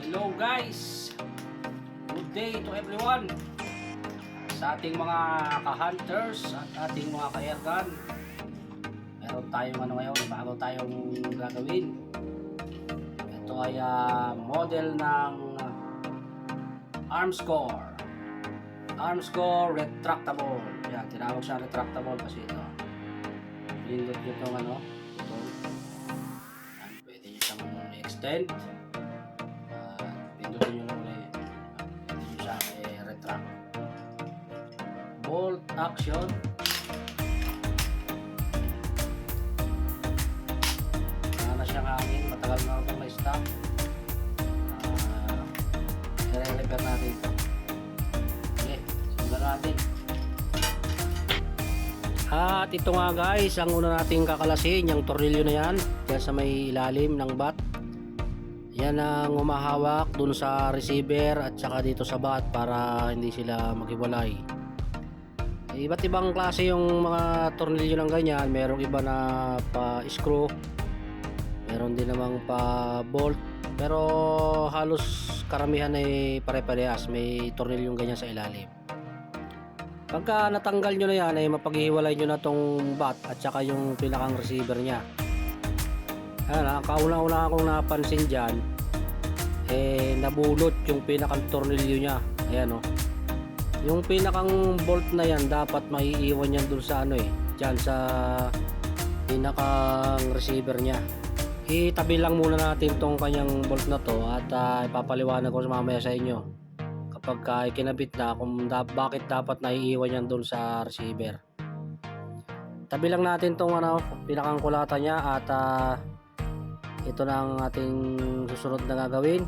Hello guys! Good day to everyone! Sa ating mga ka-hunters at ating mga ka-airgun, meron tayong ngayon, bago tayong gagawin. Ito ay model ng Armscore retractable. Yan, tinawag siya retractable kasi ito. Pinindot nyo itong ito. Yan, pwede nyo siyang extend. Pindutin nyo lang ulit. Pwede nyo siya retract. Bolt action. Wala na siyang hangin. Matagal na itong may stock. I-repair natin ito. Okay, sundan natin. At ito nga guys, ang una nating kakalasin, yung tornilyo na yan, dyan sa may ilalim ng bat. Yan ang humahawak dun sa receiver at saka dito sa bat para hindi sila maghiwalay. Iba't ibang klase yung mga tornilyo ng ganyan. Merong iba na pa screw, meron din namang pa bolt, pero halos karamihan ay pare-parehas, may tornilyong ganyan sa ilalim. Pagka natanggal nyo na yan ay mapaghihiwalay nyo na tong bat at saka yung pinakang receiver nya. Ayan, kauna-una akong napansin dyan, nabulot yung pinakang tornilyo nya. Ayan o, yung pinakang bolt na yan dapat maiiwan yan dun sa dyan sa pinakang receiver nya. Itabi lang muna natin tong kanyang bolt na to at ipapaliwanag ko mamaya sa inyo kapag kinabit na kung bakit dapat naiiwan yan dun sa receiver. Tabi lang natin tong pinakang kulata nya at ito na ang ating susunod na gagawin.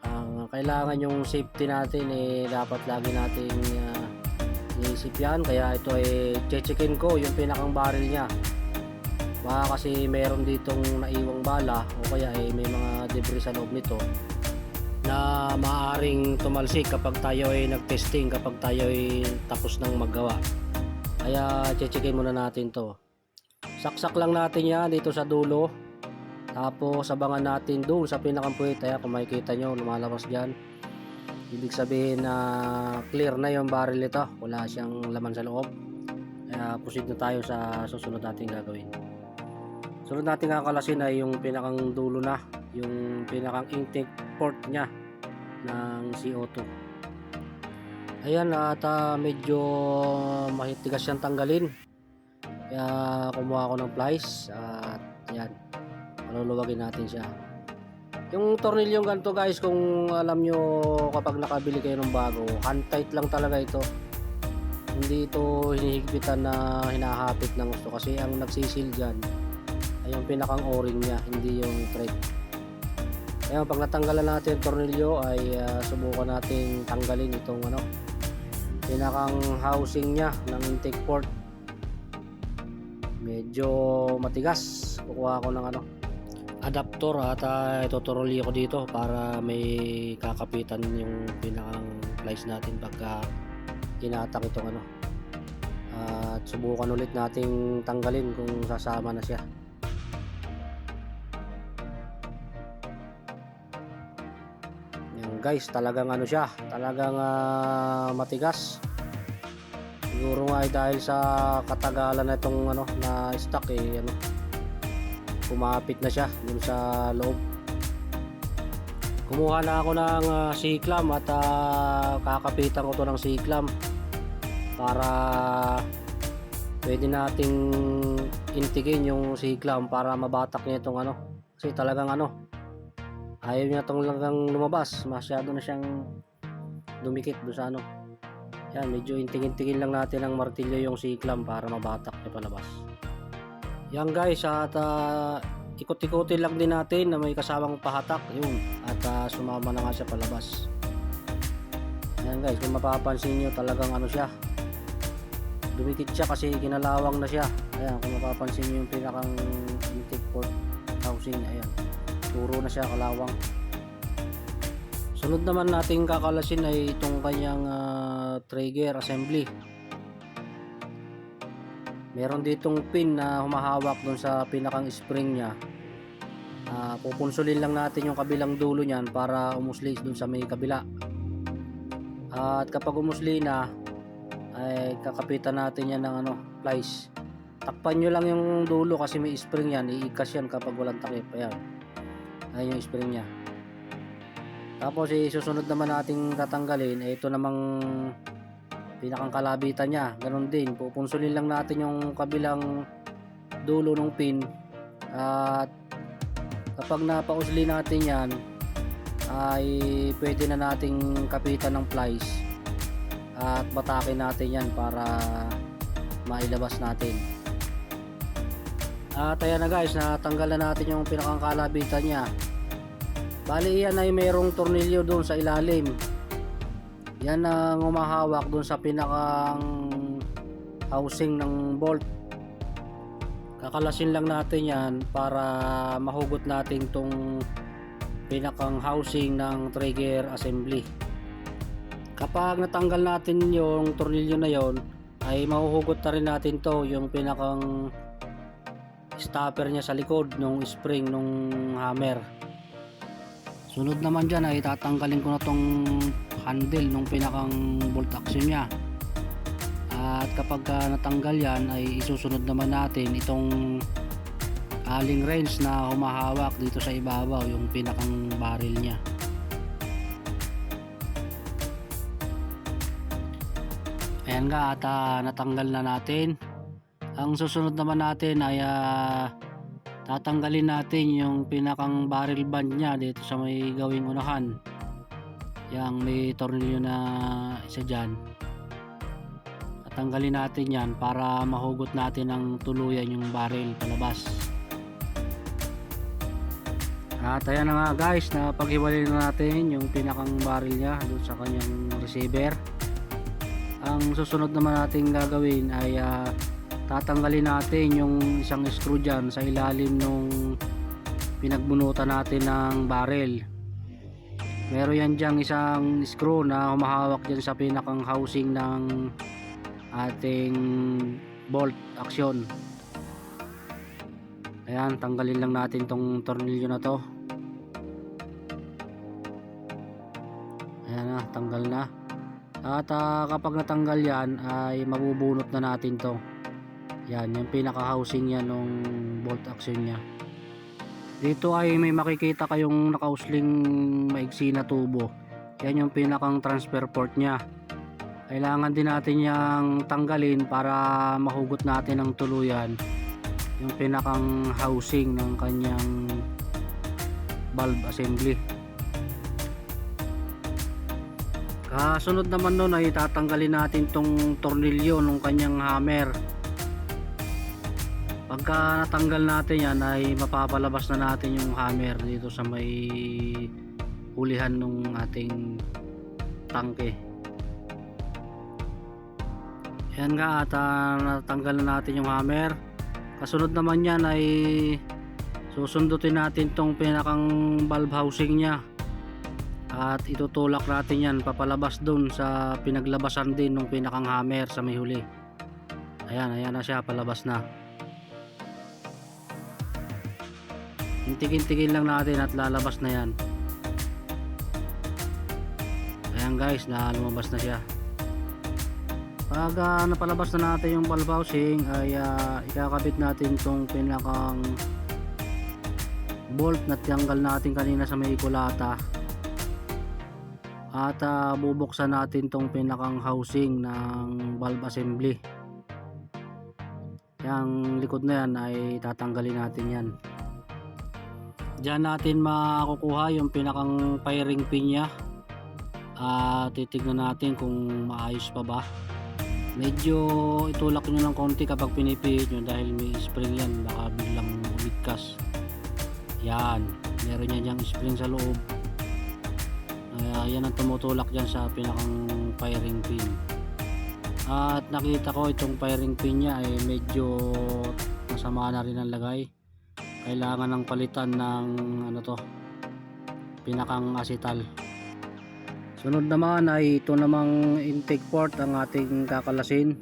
Ang kailangan yung safety natin dapat lagi nating iisip yan, kaya ito checkin ko yung pinakang barrel nya. Baka kasi meron ditong naiwang bala o kaya may mga debris sa loob nito na maaaring tumalsik kapag tayo nag-testing, kapag tayo tapos nang maggawa. Kaya checkin muna natin to. Saksak lang natin yan dito sa dulo, tapos abangan natin doon sa pinakang puwit. Kung makikita nyo lumalabas dyan, ibig sabihin na clear na yung barrel nito, wala siyang laman sa loob. Kaya proceed na tayo sa susunod nating gagawin. Sunod natin kakalasin ay yung pinakang dulo na, yung pinakang intake port nya ng CO2. Ayan, at medyo mahitigas siyang tanggalin, kaya kumuha ako ng plies at yan, maluluwagin natin siya. Yung tornilyong ganito guys, kung alam nyo, kapag nakabili kayo ng bago, hand tight lang talaga ito. Hindi ito hinihigpitan na hinahapit ng gusto, kasi ang nagsisil dyan ay yung pinakang o-ring nya, hindi yung thread. Kaya pag natanggalan natin yung tornilyo ay subukan natin tanggalin itong pinakang housing nya ng intake port. Medyo matigas. Kukuha ako ng adapter at ituturuli ko dito para may kakapitan yung pinakang plies natin pagka tinatak itong at subukan ulit nating tanggalin kung sasama na siya. Guys, talagang siya, talagang matigas. Siguro nga ay dahil sa katagalan na itong na stock kumapit na siya dun sa loob. Kumuha na ako ng C-clamp at kakapitan ko to ng C-clamp para pwede nating intigin yung C-clamp para mabatak niya itong kasi talagang ayaw niya itong lang lumabas, masyado na siyang dumikit doon sa yan, medyo intingin-tingin lang natin ng martilyo yung C-clamp para mabatak niya palabas. Yan guys, at ikot-ikotin lang din natin na may kasamang pahatak yun, at sumama na nga siya palabas. Yan guys, kung mapapansin nyo, talagang siya, dumikit siya kasi ginalawang na siya. Ayan, kung mapapansin nyo yung pinakang intake port housing, ayan, puro na siya kalawang. Sunod naman nating kakalasin ay itong kanyang trigger assembly. Meron ditong pin na humahawak dun sa pinakang spring nya Pupunsulin lang natin yung kabilang dulo niyan para umusli dun sa may kabila. At kapag umusli na ay kakapitan natin yan ng plies. Takpan nyo lang yung dulo kasi may spring yan, iikas yan kapag walang takip. Ayan yung spring nya. Tapos susunod naman nating tatanggalin ito namang pinakang kalabitan nya. Ganun din, pupunsulin lang natin yung kabilang dulo ng pin. At kapag napausli natin yan ay pwede na nating kapitan ng plies at batakin natin yan para mailabas natin. At ayan na guys, natanggal na natin yung pinakang kalabitan nya. Bali yan ay mayroong tornilyo doon sa ilalim. Yan ang humahawak doon sa pinakang housing ng bolt. Kakalasin lang natin yan para mahugot natin tong pinakang housing ng trigger assembly. Kapag natanggal natin yung tornilyo na yon ay mahuhugot na rin natin to yung pinakang stopper nya sa likod nung spring nung hammer. Sunod naman dyan ay tatanggalin ko na tong handle nung pinakang bolt action nya. At kapag natanggal yan ay isusunod naman natin itong alling wrench na humahawak dito sa ibabaw yung pinakang barrel nya. Ayan nga, at natanggal na natin. Ang susunod naman natin ay tatanggalin natin yung pinakang barrel band nya dito sa may gawing unahan. Yang may tornilyo na isa dyan. Tatanggalin natin yan para mahugot natin ng tuluyan yung barrel palabas. At ayan na nga guys, napaghiwalay na natin yung pinakang barrel nya doon sa kanyang receiver. Ang susunod naman natin gagawin ay tatanggalin natin yung isang screw dyan sa ilalim nung pinagbunutan natin ng barrel. Meron yan dyang isang screw na humahawak dyan sa pinakang housing ng ating bolt action. Ayan, tanggalin lang natin tong tornilyo na to. Ayan na, tanggal na. At kapag natanggal yan ay mabubunot na natin to. Yan, yung pinaka housing yan nung bolt action nya. Dito ay may makikita kayong nakausling maigsi na tubo. Yan yung pinakang transfer port nya. Kailangan din natin yang tanggalin para mahugot natin ng tuluyan yung pinakang housing ng kanyang valve assembly. Kasunod naman nun ay tatanggalin natin tong tornilyo ng kanyang hammer. Pagka natanggal natin yan ay mapapalabas na natin yung hammer dito sa may hulihan ng ating tangke. Yan nga, at natanggal na natin yung hammer. Kasunod naman yan ay susundutin natin tong pinakang valve housing nya at itutulak natin yan papalabas dun sa pinaglabasan din ng pinakang hammer sa may huli. Ayan, ayan na siya, palabas na. Hintikin-tikin lang natin at lalabas na yan. Ayan guys, na lumabas na siya. Pag napalabas na natin yung valve housing ay ikakabit natin tong pinakang bolt na tanggal natin kanina sa may kulata. At bubuksan natin tong pinakang housing ng valve assembly. Yung likod na yan ay tatanggalin natin yan. Diyan natin makukuha yung pinakang firing pin nya. Titignan natin kung maayos pa ba. Medyo itulak nyo ng konti kapag pinipihit nyo dahil may spring yan, baka biglang umigkas. Yan, meron yan yung spring sa loob. Yan ang tumutulak dyan sa pinakang firing pin. At nakita ko itong firing pin nya ay medyo masama na rin ang lagay. Kailangan ng palitan ng pinakang acetal. Sunod naman ay ito namang intake port ang ating kakalasin.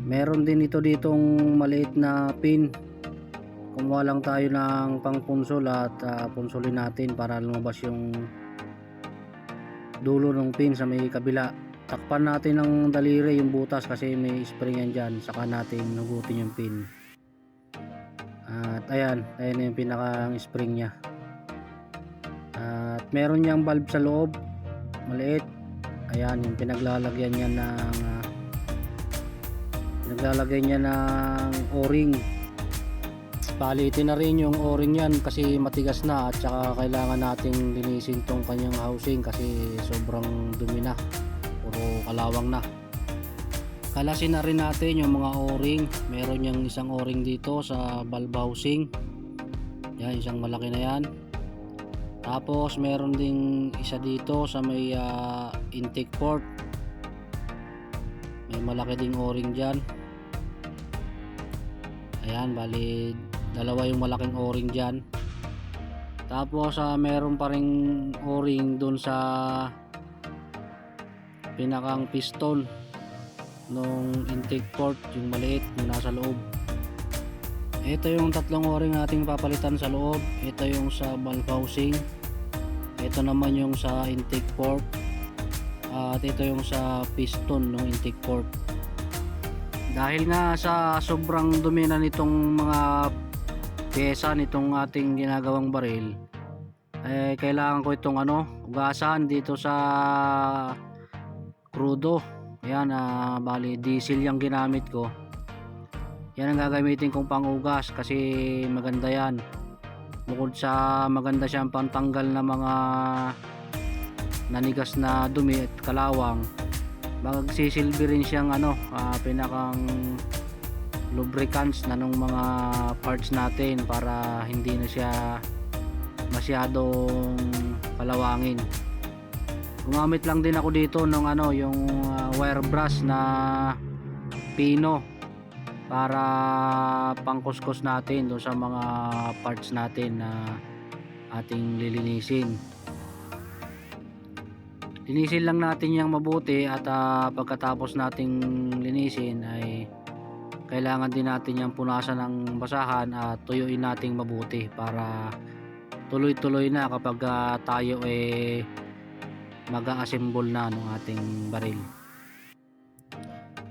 Meron din ito ditong maliit na pin kumuha lang tayo ng pangpunsol at punsulin natin para lumabas yung dulo ng pin sa may kabila. Takpan natin ng daliri yung butas kasi may spring yan dyan, saka natin hugutin yung pin. At ayan na yung pinakang spring nya. At meron niyang valve sa loob, maliit. Ayan yung pinaglalagyan niya ng o-ring. Palitin na rin yung o-ring yan kasi matigas na, at saka kailangan nating linisin tong kanyang housing kasi sobrang dumi na, puro kalawang na. Kalasin na rin natin yung mga o-ring. Meron yung isang o-ring dito sa valve housing, yan, isang malaki na yan. Tapos meron ding isa dito sa may intake port, may malaki ding o-ring dyan. Ayan, bali dalawa yung malaking o-ring dyan. Tapos meron pa ring o-ring dun sa pinakang piston nung intake port, yung maliit yung nasa loob. Ito yung tatlong o-ring nating papalitan sa loob. Ito yung sa valve housing, ito naman yung sa intake port, at ito yung sa piston ng intake port. Dahil nga sa sobrang dumi na nitong mga pyesa nitong ating ginagawang baril, kailangan ko itong ugasan dito sa crudo. Ayan, bali diesel yung ginamit ko. Yan ang gagamitin kong pangugas kasi maganda yan. Bukod sa maganda siyang pantanggal na mga nanigas na dumi at kalawang, magsisilbi rin siyang pinakang lubricants na nung mga parts natin para hindi na siya masyadong kalawangin. Gumamit lang din ako dito ng yung wire brush na pino para pangkuskus natin doon sa mga parts natin na ating lilinisin. Linisin lang natin yung mabuti, at pagkatapos nating linisin ay kailangan din natin yung punasan ng basahan at tuyuin nating mabuti para tuloy-tuloy na kapag tayo mag-a-assemble na ng ating baril.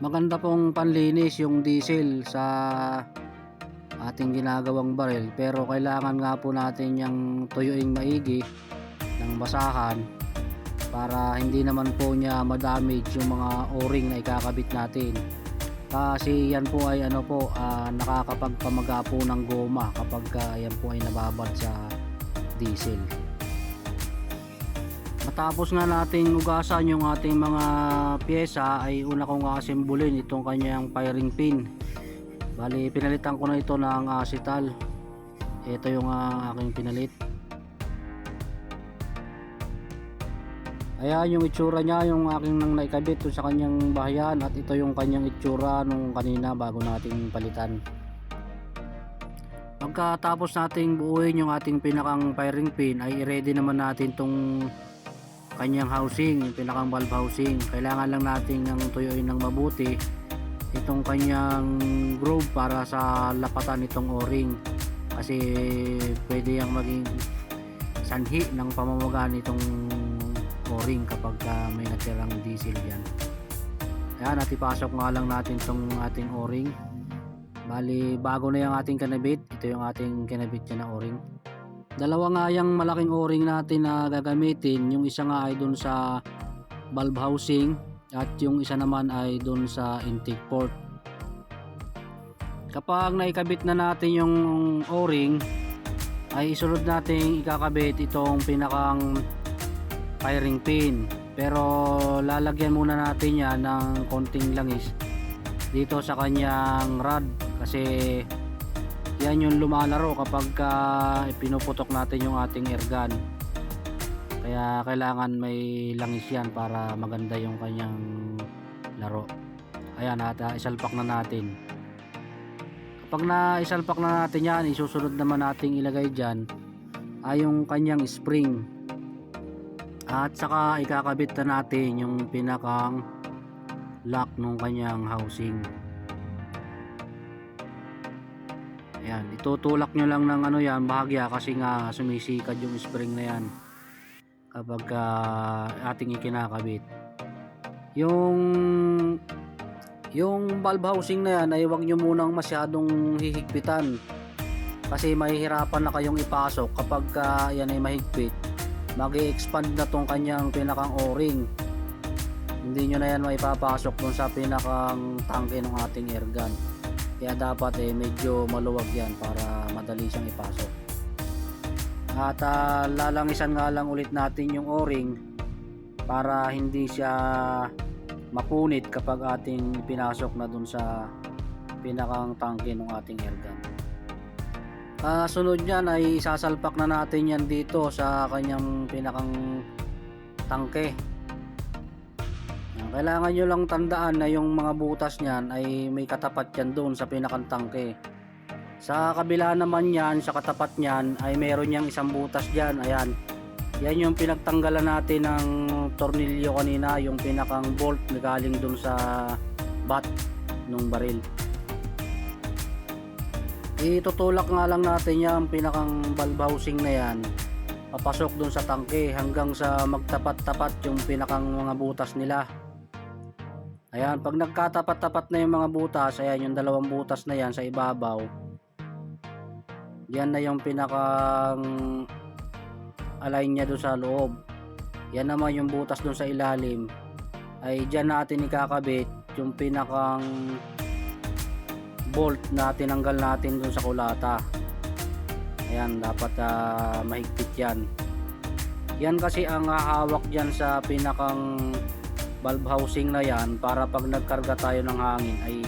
Maganda pong panlinis yung diesel sa ating ginagawang baril, pero kailangan nga po natin yung tuyuing maigi ng basahan para hindi naman po niya ma-damage yung mga o-ring na ikakabit natin, kasi yan po ay nakakapagpamaga po ng goma kapag yan po ay nababad sa diesel. Matapos nga nating ugasan yung ating mga pyesa, ay una kong asimbulin itong kanyang firing pin. Bali pinalitan ko na ito ng acetal. Ito yung aking pinalit. Ayan yung itsura niya, yung aking nang naikabit sa kanyang bahayan, at ito yung kanyang itsura nung kanina bago nating palitan. Pagkatapos nating buuin yung ating pinakang firing pin, ay i-ready naman natin tong kanyang housing, yung pinakang valve housing. Kailangan lang natin ng tuyuin ng mabuti itong kanyang groove para sa lapatan nitong o-ring, kasi pwede yung maging sanhi ng pamamaga nitong o-ring kapag may natirang diesel yan. Ayan, at ipasok nga lang natin itong ating o-ring. Bali bago na yung ating kinabit, ito yung ating kinabit niya na o-ring. Dalawa nga yung malaking o-ring natin na gagamitin. Yung isa nga ay dun sa valve housing, at yung isa naman ay dun sa intake port. Kapag naikabit na natin yung o-ring, ay isunod natin ikakabit itong pinakang firing pin. Pero lalagyan muna natin yan ng konting langis dito sa kanyang rod, kasi yan yung lumalaro kapag pinuputok natin yung ating air gun. Kaya kailangan may langis yan para maganda yung kanyang laro. Ayan, at isalpak na natin. Kapag na-isalpak na natin yan, isusunod naman nating ilagay dyan ay yung kanyang spring, at saka ikakabit na natin yung pinakang lock ng kanyang housing. Ayan, itutulak nyo lang ng ano yan, bahagya, kasi nga sumisikad yung spring na yan kapag ating ikinakabit. Yung valve housing na yan ay huwag nyo munang masyadong hihigpitan, kasi mahihirapan na kayong ipasok kapag yan ay mahigpit. Mag-i-expand na tong kanyang pinakang o-ring, hindi nyo na yan maipapasok dun sa pinakang tangke ng ating air gun. Kaya dapat medyo maluwag yan para madali siyang ipasok. At lalangisan nga lang ulit natin yung o-ring para hindi siya mapunit kapag ating pinasok na dun sa pinakang tangke ng ating air gun. Sunod nyan ay isasalpak na natin yan dito sa kanyang pinakang tangke. Kailangan nyo lang tandaan na yung mga butas nyan ay may katapat yan doon sa pinakang tangke. Sa kabila naman yan, sa katapat nyan ay meron yang isang butas dyan. Ayan, yan yung pinagtanggalan natin ng tornilyo kanina, yung pinakang bolt na galing doon sa butt ng baril. Itutulak nga lang natin yung pinakang valve housing na yan papasok dun sa tangke hanggang sa magtapat-tapat yung pinakang mga butas nila. Ayan, pag nagkatapat-tapat na yung mga butas, ayan yung dalawang butas na yan sa ibabaw, yan na yung pinakang align nya dun sa loob. Yan naman yung butas dun sa ilalim, ay dyan natin ikakabit yung pinakang bolt na tinanggal natin dun sa kulata. Ayan, dapat mahigpit yan. Yan kasi ang hahawak dyan sa pinakang valve housing na yan, para pag nagkarga tayo ng hangin ay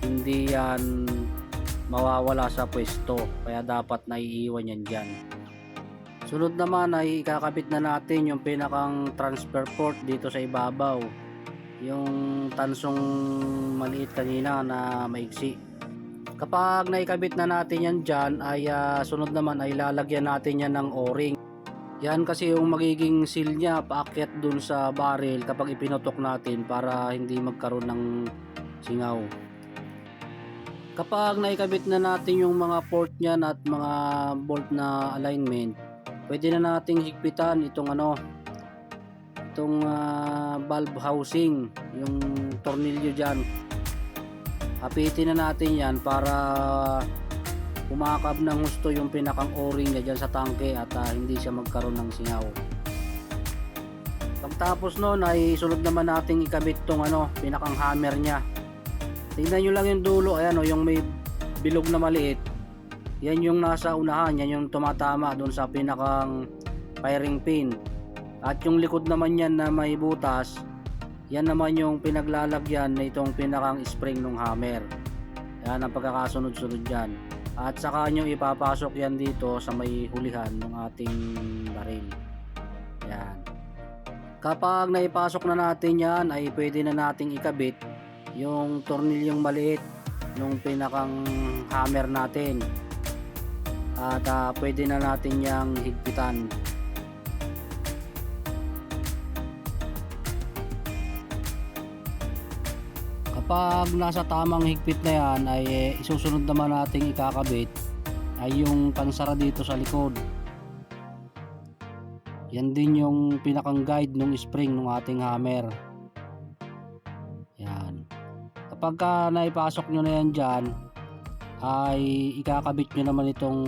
hindi yan mawawala sa pwesto. Kaya dapat naiiwan yan dyan. Sunod naman ay ikakabit na natin yung pinakang transfer port dito sa ibabaw, yung tansong maliit kanina na maigsi. Kapag naikabit na natin yan dyan ay sunod naman ay lalagyan natin yan ng o-ring. Yan kasi yung magiging seal nya paakyat dun sa barrel kapag ipinutok natin, para hindi magkaroon ng singaw. Kapag naikabit na natin yung mga port nyan at mga bolt na alignment, pwede na nating higpitan itong valve housing, yung tornilyo dyan. Hapitin na natin yan para pumakab ng husto yung pinakang o-ring niya dyan sa tangke at hindi siya magkaroon ng singaw. Pagtapos nun ay sunod naman nating ikabit tong pinakang hammer nya. Tingnan nyo lang yung dulo, ayan yung may bilog na maliit, yan yung nasa unahan, yan yung tumatama dun sa pinakang firing pin. At yung likod naman yan na may butas, yan naman yung pinaglalagyan na itong pinakang spring ng hammer. Yan ang pagkakasunod-sunod yan. At saka nyo ipapasok yan dito sa may hulihan ng ating baril. Yan. Kapag naipasok na natin yan ay pwede na nating ikabit yung tornilyong maliit ng pinakang hammer natin. At pwede na natin yang higpitan. Kapag nasa tamang higpit na yan ay isusunod naman nating ikakabit ay yung pansara dito sa likod. Yan din yung pinakang guide ng spring ng ating hammer. Yan. Kapag naipasok nyo na yan dyan ay ikakabit nyo naman itong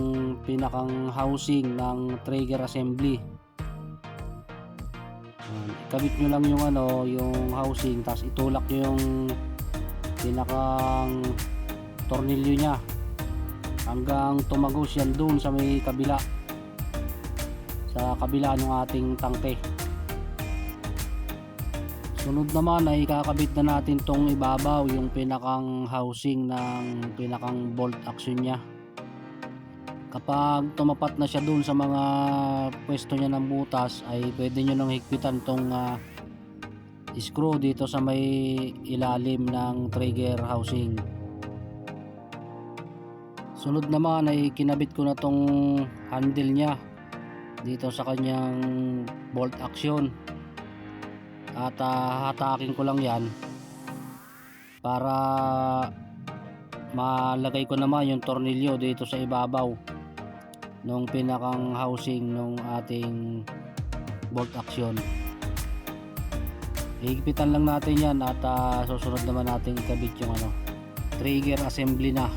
pinakang housing ng trigger assembly. Yan. Ikabit nyo lang yung housing, tapos itulak nyo yung pinakang tornilyo nya hanggang tumagos yan dun sa may kabila, sa kabila ng ating tangke. Sunod naman ay kakabit na natin tong ibabaw, yung pinakang housing ng pinakang bolt action nya. Kapag tumapat na siya dun sa mga pwesto nya ng butas ay pwede nyo nang higpitan tong screw dito sa may ilalim ng trigger housing. Sunod naman ay kinabit ko na tong handle nya dito sa kanyang bolt action, at hatakin ko lang yan para malagay ko naman yung tornilyo dito sa ibabaw nung pinakang housing nung ating bolt action. Higpitan lang natin yan at susunod naman natin ikabit yung trigger assembly na.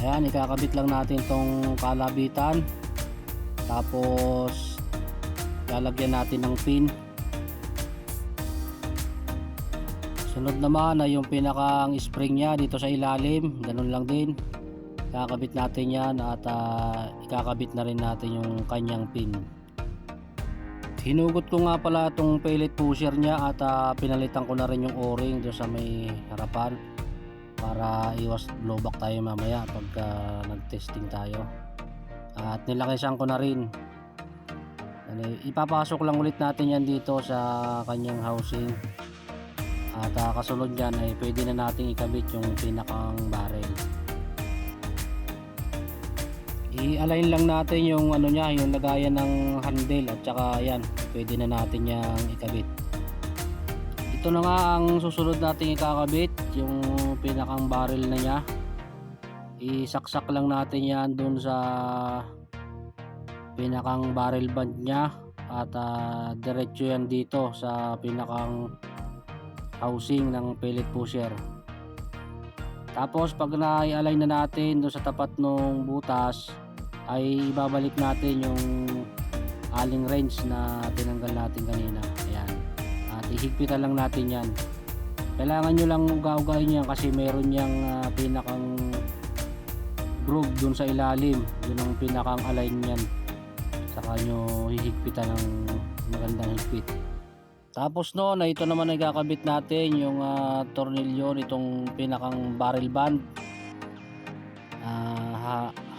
Ayan, ikakabit lang natin tong kalabitan, tapos lalagyan natin ng pin. Sunod naman ay yung pinakang spring nya dito sa ilalim, ganun lang din, kakabit natin yan at ikakabit na rin natin yung kanyang pin. Hinugot ko nga pala itong pellet pusher nya at pinalitan ko na rin yung o-ring doon sa may harapan para iwas blowback tayo mamaya pagka nag-testing tayo. At nilakisan ko na rin. Ipapasok lang ulit natin yan dito sa kanyang housing. At kasunod yan ay pwede na natin ikabit yung pinakang barrel. I-align lang natin yung yung lagayan ng handle at saka yan, pwede na natin yang ikabit. Ito na nga ang susunod nating ikakabit, yung pinakang barrel na niya. Isaksak lang natin yan dun sa pinakang barrel band niya at diretso yan dito sa pinakang housing ng pellet pusher. Tapos pag na-align na natin doon sa tapat ng butas ay ibabalik natin yung alling wrench na tinanggal natin kanina. Ayan. At ihigpitan lang natin yan. Kailangan nyo lang uga-ugahin yan kasi meron yang pinakang groove dun sa ilalim. Yun ang pinakang align yan. Saka nyo hihigpitan ng magandang higpit. Tapos no, na ito naman ay kakabit natin yung tornilyo nitong pinakang barrel band.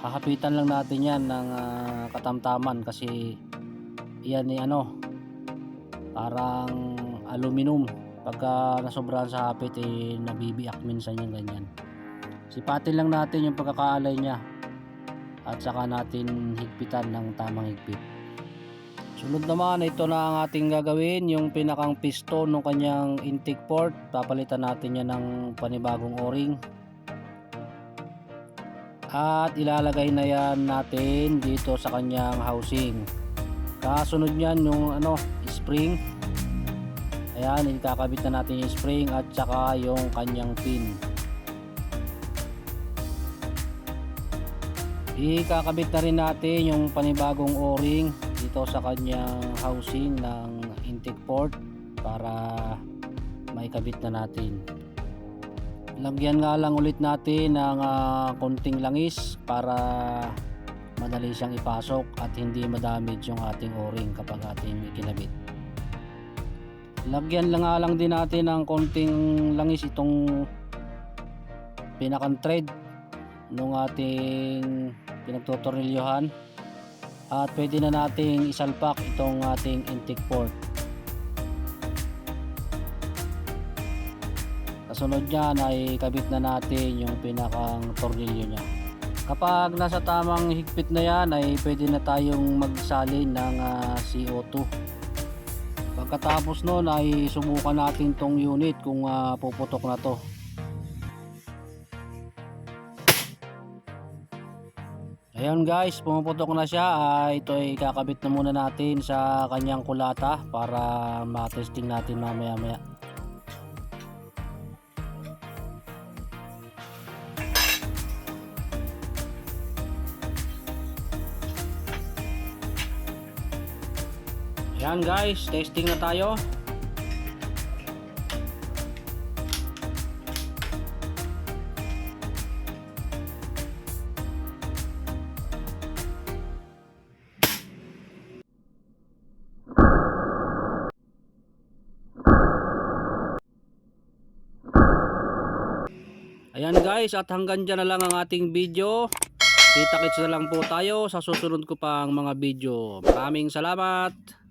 Hahapitan lang natin yan ng katamtaman kasi yan ay parang aluminum. Pagka nasobrahan sa hapit nabibiyak minsan yung ganyan. Sipatin lang natin yung pagkakaalay niya at saka natin higpitan ng tamang higpit. Sunod naman, ito na ang ating gagawin, yung pinakang piston ng kanyang intake port. Papalitan natin yan ng panibagong o-ring at ilalagay na yan natin dito sa kanyang housing. Kasunod yan yung spring. Ayan, ikakabit na natin yung spring at saka yung kanyang pin. Ikakabit na rin natin yung panibagong o-ring dito sa kanyang housing ng intake port para maikabit na natin. Lagyan nga lang ulit natin ng konting langis para madali siyang ipasok at hindi madamage yung ating o-ring kapag ating ikinabit. Lagyan lang din natin ng konting langis itong pinakang thread ng ating pinagtotornilyohan at pwede na nating isalpak itong ating intake port. Kasunod niyan ay kabit na natin yung pinakang tornilyo niya. Kapag nasa tamang higpit na yan ay pwede na tayong magsalin ng CO2. Pagkatapos nun ay subukan natin tong unit kung puputok na to. Ayan guys, pumuputok na siya. Ito ay kakabit na muna natin sa kanyang kulata para matesting natin mamaya maya. Ayan guys, testing na tayo. Ayan guys, at hanggang dyan na lang ang ating video. Kita-kits na lang po tayo sa susunod ko pang mga video. Maraming salamat.